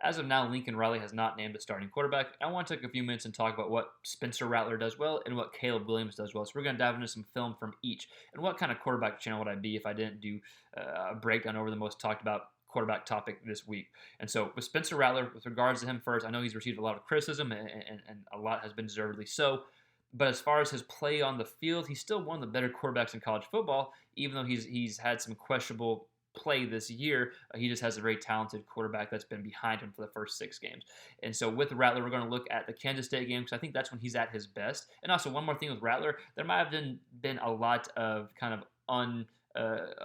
As of now, Lincoln Riley has not named a starting quarterback. I want to take a few minutes and talk about what Spencer Rattler does well and what Caleb Williams does well. So we're going to dive into some film from each. And what kind of quarterback channel would I be if I didn't do a breakdown over the most talked about quarterback topic this week? And so with Spencer Rattler, with regards to him first, I know he's received a lot of criticism and a lot has been deservedly so. But as far as his play on the field, he's still one of the better quarterbacks in college football, even though he's had some questionable play this year. He just has a very talented quarterback that's been behind him for the first 6 games. And so with Rattler, we're going to look at the Kansas State game because I think that's when he's at his best. And also one more thing with Rattler, there might have been a lot of kind of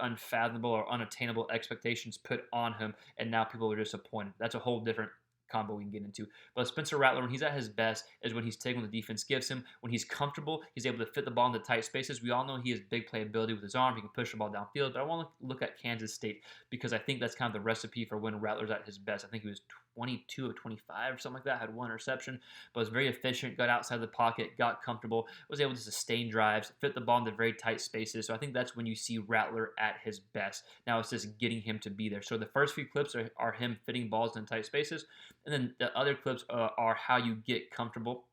unfathomable or unattainable expectations put on him, and now people are disappointed. That's a whole different combo we can get into. But Spencer Rattler, when he's at his best, is when he's taking what the defense gives him. When he's comfortable, he's able to fit the ball into tight spaces. We all know he has big playability with his arm. He can push the ball downfield. But I want to look at Kansas State because I think that's kind of the recipe for when Rattler's at his best. I think he was 22 of 25 or something like that, had 1 interception, but was very efficient, got outside the pocket, got comfortable, was able to sustain drives, fit the ball into very tight spaces. So I think that's when you see Rattler at his best. Now it's just getting him to be there. So the first few clips are him fitting balls in tight spaces, and then the other clips are how you get comfortable,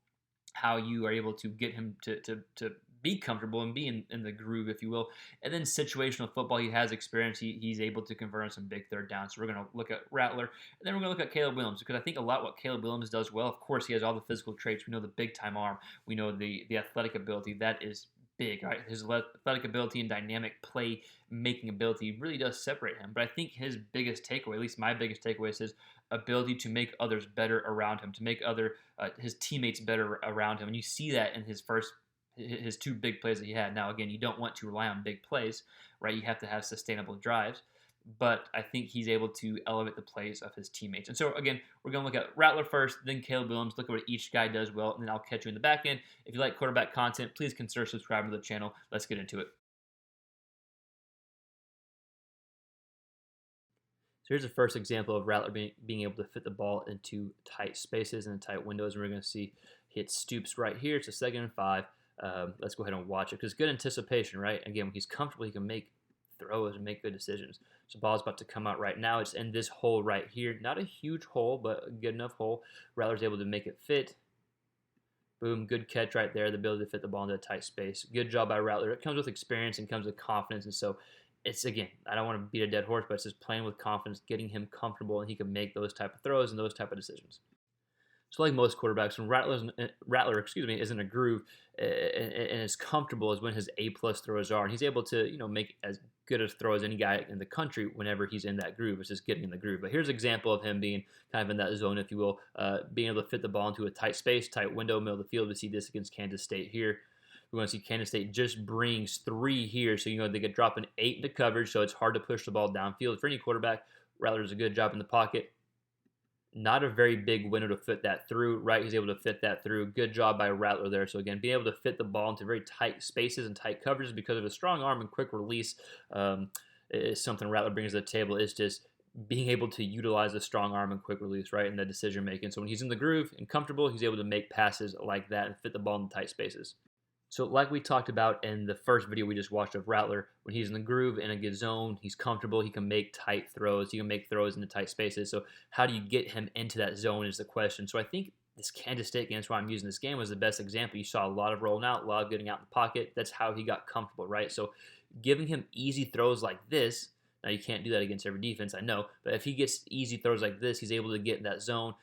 how you are able to get him to be comfortable and be in the groove, if you will. And then situational football, he has experience. He's able to convert on some big third downs. So we're going to look at Rattler, and then we're going to look at Caleb Williams because I think a lot what Caleb Williams does well, of course, he has all the physical traits. We know the big-time arm. We know the athletic ability. That is big, right? His athletic ability and dynamic play-making ability really does separate him. But I think his biggest takeaway, at least my biggest takeaway, is his ability to make others better around him, to make his teammates better around him. And you see that in his 2 big plays that he had. Now, again, you don't want to rely on big plays, right? You have to have sustainable drives. But I think he's able to elevate the plays of his teammates. And so, again, we're going to look at Rattler first, then Caleb Williams, look at what each guy does well, and then I'll catch you in the back end. If you like quarterback content, please consider subscribing to the channel. Let's get into it. So here's the first example of Rattler being able to fit the ball into tight spaces and tight windows. And we're going to see he hits stoops right here. It's a 2nd and 5. Let's go ahead and watch it because good anticipation, right? Again, when he's comfortable, he can make throws and make good decisions. So ball's about to come out right now. It's in this hole right here. Not a huge hole, but a good enough hole. Rattler's able to make it fit. Boom, good catch right there. The ability to fit the ball into a tight space. Good job by Rattler. It comes with experience and comes with confidence. And so it's, again, I don't want to beat a dead horse, but it's just playing with confidence, getting him comfortable, and he can make those type of throws and those type of decisions. So like most quarterbacks, when Rattler is in a groove and is comfortable is when his A-plus throws are. And he's able to, make as good a throw as any guy in the country whenever he's in that groove. It's just getting in the groove. But here's an example of him being kind of in that zone, if you will, being able to fit the ball into a tight space, tight window, middle of the field. We see this against Kansas State here. We're going to see Kansas State just brings 3 here. So, they could drop an 8 into coverage, so it's hard to push the ball downfield. For any quarterback, Rattler does a good job in the pocket. Not a very big window to fit that through, right? He's able to fit that through. Good job by Rattler there. So, again, being able to fit the ball into very tight spaces and tight coverages because of his strong arm and quick release is something Rattler brings to the table. It's just being able to utilize the strong arm and quick release, right, in the decision making. So, when he's in the groove and comfortable, he's able to make passes like that and fit the ball in tight spaces. So like we talked about in the first video we just watched of Rattler, when he's in the groove, in a good zone, he's comfortable, he can make tight throws, he can make throws into tight spaces. So how do you get him into that zone is the question. So I think this Kansas State game, that's why I'm using this game, was the best example. You saw a lot of rolling out, a lot of getting out in the pocket. That's how he got comfortable, right? So giving him easy throws like this, now you can't do that against every defense, I know, but if he gets easy throws like this, he's able to get in that zone,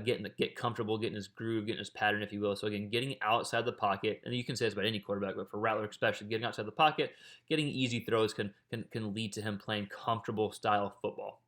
get comfortable, get in his groove, get in his pattern, if you will. So again, getting outside the pocket, and you can say this about any quarterback, but for Rattler especially, getting outside the pocket, getting easy throws can lead to him playing comfortable style football.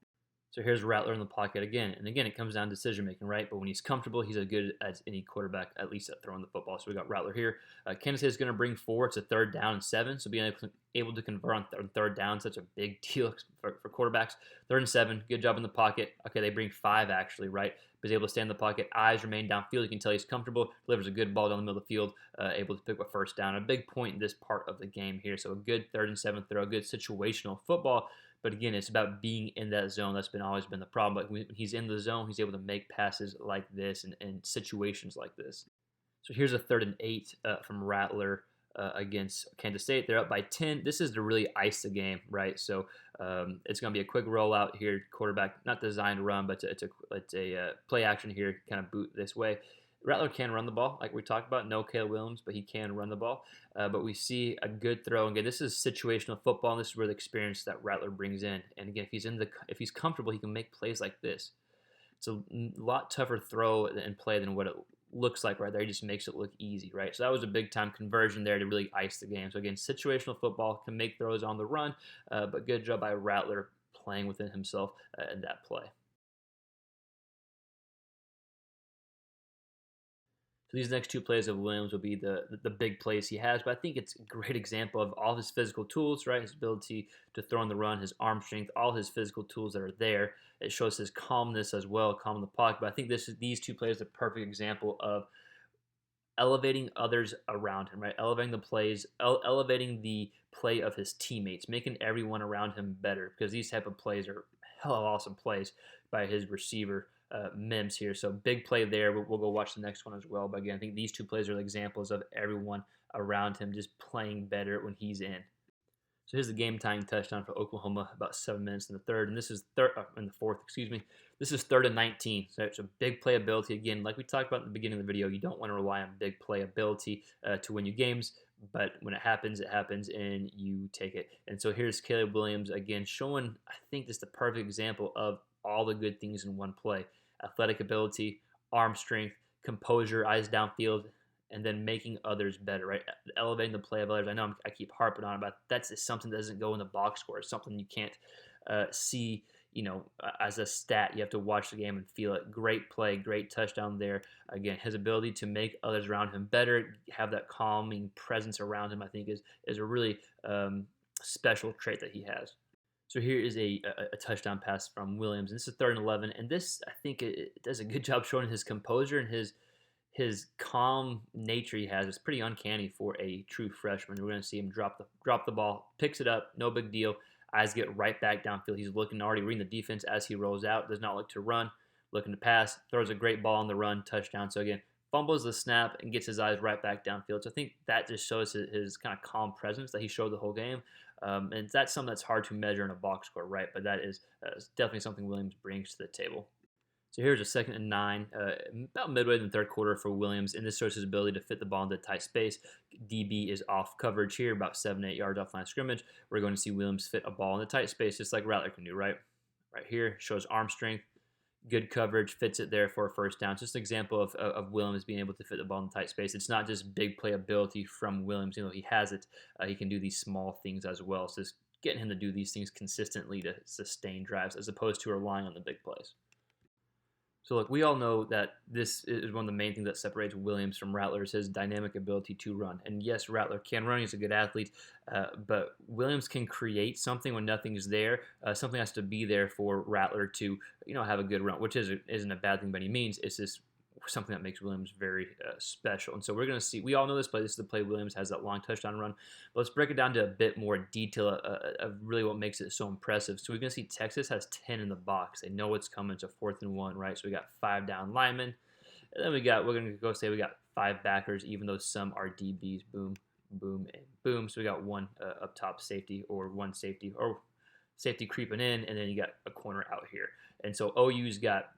So here's Rattler in the pocket again. And again, it comes down to decision making, right? But when he's comfortable, he's as good as any quarterback, at least at throwing the football. So we got Rattler here. Kansas State is going to bring 4. It's a 3rd down and 7. So being able to convert on 3rd down, such a big deal for quarterbacks. 3rd and 7, good job in the pocket. Okay, they bring 5 actually, right? But he's able to stay in the pocket. Eyes remain downfield. You can tell he's comfortable. Delivers a good ball down the middle of the field. Able to pick up a 1st down. A big point in this part of the game here. So a good 3rd and 7 throw. A good situational football. But again, it's about being in that zone. That's always been the problem. But when he's in the zone, he's able to make passes like this and situations like this. So here's a 3rd and 8 from Rattler. against Kansas State. They're up by 10. This is to really ice the game, right? So it's going to be a quick rollout here. Quarterback not designed to run, but it's a play action here, kind of boot this way. Rattler can run the ball, like we talked about. No Caleb Williams, but he can run the ball. But we see a good throw. Again, this is situational football, and this is where the experience that Rattler brings in. And again, if he's comfortable, he can make plays like this. It's a lot tougher throw and play than what it looks like right there. He just makes it look easy, right? So that was a big-time conversion there to really ice the game. So again, situational football, can make throws on the run, but good job by Rattler playing within himself in that play. So these next two plays of Williams will be the big plays he has, but I think it's a great example of all his physical tools, right? His ability to throw on the run, his arm strength, all his physical tools that are there. It shows his calmness as well, calm in the pocket. But I think these two plays are a perfect example of elevating others around him, right? Elevating the plays, elevating the play of his teammates, making everyone around him better, because these type of plays are hell of awesome plays by his receiver Mims here. So big play there. We'll go watch the next one as well. But again, I think these two plays are examples of everyone around him just playing better when he's in. So here's the game-tying touchdown for Oklahoma, about 7 minutes in the third, and this is in the fourth. Excuse me. This is 3rd and 19. So it's a big playability. Again, like we talked about at the beginning of the video, you don't want to rely on big playability to win you games, but when it happens, and you take it. And so here's Caleb Williams again showing, I think, this is the perfect example of all the good things in one play: athletic ability, arm strength, composure, eyes downfield, and then making others better, right? Elevating the play of others. I know I keep harping on it, but that's just something that doesn't go in the box score. It's something you can't see, as a stat. You have to watch the game and feel it. Great play, great touchdown there. Again, his ability to make others around him better, have that calming presence around him, I think is a really special trait that he has. So here is a touchdown pass from Williams, and this is 3rd and 11. And this, I think, it does a good job showing his composure and his calm nature he has. Is pretty uncanny for a true freshman. We're going to see him drop the ball, picks it up, no big deal. Eyes get right back downfield. He's already reading the defense as he rolls out. Does not look to run, looking to pass. Throws a great ball on the run, touchdown. So again, fumbles the snap and gets his eyes right back downfield. So I think that just shows his kind of calm presence that he showed the whole game. And that's something that's hard to measure in a box score, right? But that is definitely something Williams brings to the table. So here's a 2nd and 9, about midway in the third quarter for Williams, and this shows his ability to fit the ball into tight space. DB is off coverage here, about 7-8 yards off line of scrimmage. We're going to see Williams fit a ball in the tight space, just like Rattler can do, right? Right here, shows arm strength, good coverage, fits it there for a first down. It's just an example of Williams being able to fit the ball in the tight space. It's not just big playability from Williams. He has it. He can do these small things as well. So just getting him to do these things consistently to sustain drives as opposed to relying on the big plays. So look, we all know that this is one of the main things that separates Williams from Rattler is his dynamic ability to run. And yes, Rattler can run. He's a good athlete. But Williams can create something when nothing is there. Something has to be there for Rattler to, have a good run, which isn't a bad thing by any means. It's just something that makes Williams very special. And so we're going to see, we all know this play. This is the play Williams has that long touchdown run. But let's break it down to a bit more detail of really what makes it so impressive. So we're going to see Texas has 10 in the box. They know what's coming. It's a 4th and 1, right? So we got 5 down linemen. And then we're going to go say we got 5 backers, even though some are DBs. Boom, boom, and boom. So we got one up top safety or one safety or safety creeping in, and then you got a corner out here. And so OU's got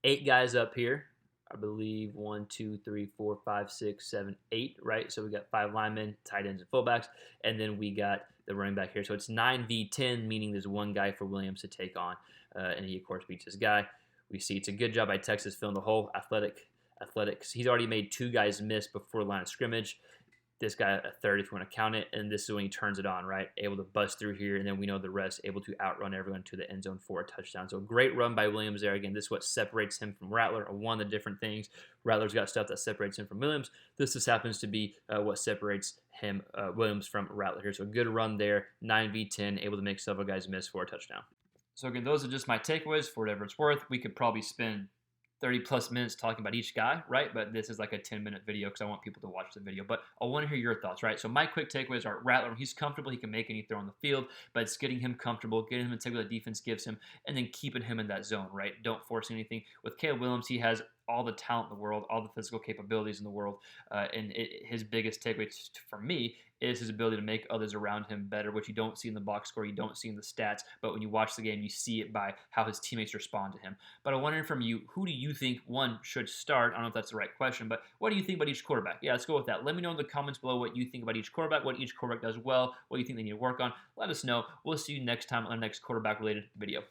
8 guys up here. I believe 1, 2, 3, 4, 5, 6, 7, 8, right? So we got 5 linemen, tight ends, and fullbacks, and then we got the running back here. So it's 9v10, meaning there's one guy for Williams to take on, and he, of course, beats his guy. We see it's a good job by Texas filling the hole. Athletics. He's already made 2 guys miss before the line of scrimmage. This guy a third if you want to count it, and this is when he turns it on, right? Able to bust through here, and then we know the rest, able to outrun everyone to the end zone for a touchdown. So great run by Williams there. Again, this is what separates him from Rattler, or one of the different things. Rattler's got stuff that separates him from Williams. This just happens to be what separates him, Williams, from Rattler here. So good run there, 9v10, able to make several guys miss for a touchdown. So again, those are just my takeaways for whatever it's worth. We could probably spend 30 plus minutes talking about each guy, right? But this is like a 10-minute video because I want people to watch the video. But I want to hear your thoughts, right? So my quick takeaways are Rattler, when he's comfortable, he can make any throw on the field, but it's getting him comfortable, getting him to take what the defense gives him, and then keeping him in that zone, right? Don't force anything. With Caleb Williams, he has all the talent in the world, all the physical capabilities in the world. His biggest takeaway for me is his ability to make others around him better, which you don't see in the box score, you don't see in the stats, but when you watch the game, you see it by how his teammates respond to him. But I'm wondering from you, who do you think one should start? I don't know if that's the right question, but what do you think about each quarterback? Yeah, let's go with that. Let me know in the comments below what you think about each quarterback, what each quarterback does well, what you think they need to work on. Let us know. We'll see you next time on the next quarterback related video.